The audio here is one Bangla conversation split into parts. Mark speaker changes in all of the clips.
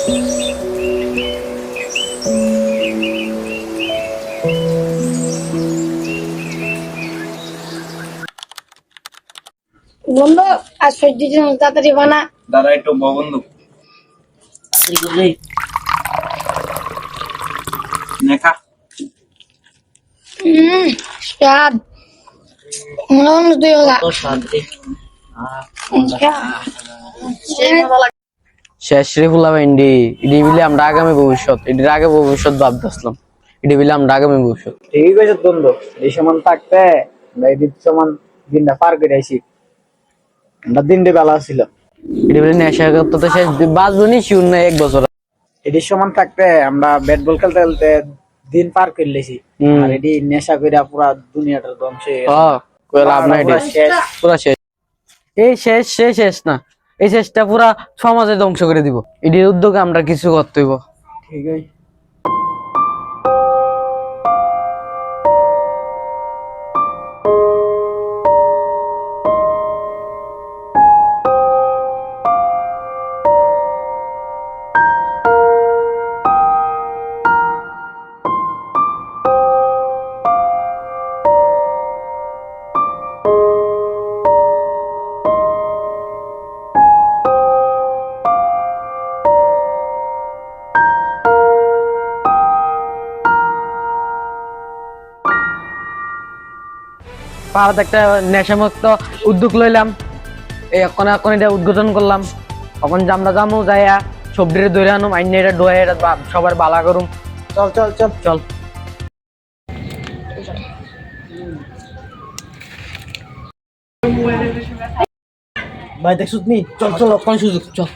Speaker 1: বন্ধু আজ সত্যি তাড়াতাড়ি বানা।
Speaker 2: দাঁড়া একটু বন্ধু নেখা
Speaker 1: স্বাদ তুই
Speaker 3: শেষ রে ফুলা ভেন্ডি এটি বিলে আমরা আগামী ভবিষ্যৎ এটির আগে ভবিষ্যৎ ভাবতেছিলাম এটি বিলে আমরা আগামী ভবিষ্যৎ।
Speaker 2: ঠিকই কইছ বন্ধু, এই সমান থাকতে আমরা এই সমান দিনটা পার করে আইছি। আমরা দিনটা বেলা ছিল
Speaker 3: এটি বিলে নেশা করতে তো শেষ বাঁচবনি শিউর না 1 বছর।
Speaker 2: এটির সমান থাকতে আমরা ব্যাট বল খেলতে খেলতে দিন পার করে লেছি। আর এটি নেশা করে পুরা দুনিয়াটার ধ্বংস হয়ে গেছে।
Speaker 3: কই লাভ নাই
Speaker 2: পুরা শেষ।
Speaker 3: পুরা শেষ। এই শেষ শেষ শেষ না, এই শেষটা পুরা সমাজে ধ্বংস করে দিব। এটির উদ্যোগে আমরা কিছু করতে হইব।
Speaker 2: ঠিকই
Speaker 3: পাড়াতে একটা নেশামুক্ত উদ্যোগ লইলাম, এই এখন এখন এটা উদ্বোধন করলাম। এখন আমরা যামু যাইয়া সবজিরে ধরে আনুম আইনে এটা ডোয়া এটা সবার বালা করুম।
Speaker 2: চল চল চল
Speaker 3: চল
Speaker 2: ভাই দেখছুত নি, চল চল কোন সুযোগ চল।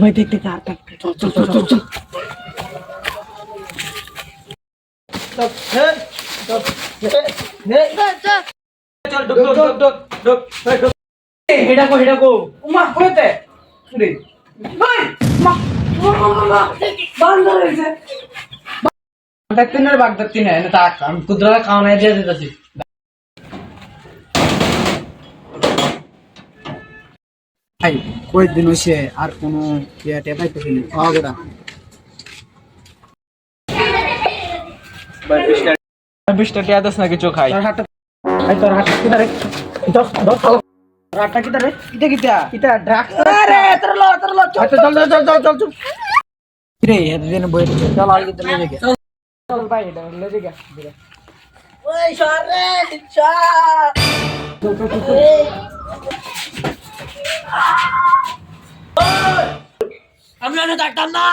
Speaker 2: ভাই দেখ দেখ চল চল চল চল চল ভাই কয়েকদিন হয়েছে আর কোনো পাইতেছি না, খাওয়া বেড়া।
Speaker 3: বিশটা টিয়া দাস না কিছু খাই।
Speaker 2: তোর হাতটা কি দাঁড়ে? হাতটা কি দাঁড়ে? এটা কিটা? এটা ড্রাগস। আরে তোর লো চল চল চল চল চল চল। রে এদিন বই চল আর কি চলে যাবে। চল ভাই এটা ले जाएगा। ওই সরে চল। আমি না ডাক্তার না।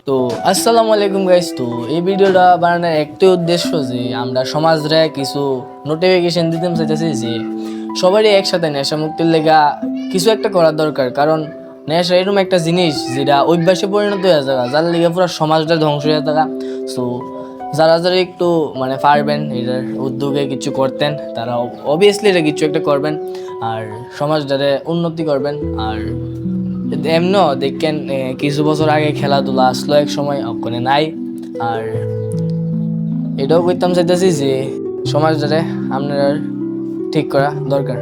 Speaker 4: তো আসসালামু আলাইকুম গাইস। তো এই ভিডিওটা বানানোর একটাই উদ্দেশ্য যে আমরা সমাজরে কিছু নোটিফিকেশন দিতে চাইতেছি যে সবারই একসাথে নেশা মুক্তির লেগা কিছু একটা করার দরকার। কারণ নেশা এরকম একটা জিনিস যেটা অভ্যাসে পরিণত হয়ে যাবে, যার লেগে পুরো সমাজটা ধ্বংস হয়ে থাকা। সো যারা যারা একটু মানে পারবেন এটার উদ্যোগে কিছু করতেন, তারা অবভিয়াসলি এটা কিছু একটা করবেন আর সমাজটারে উন্নতি করবেন। আর এমনও দেখেন কিছু বছর আগে খেলাধুলা আসলো এক সময়, ওখানে নাই। আর এটাও কইতাম চাইতেছি যে সমাজটারে আপনার ঠিক করা দরকার।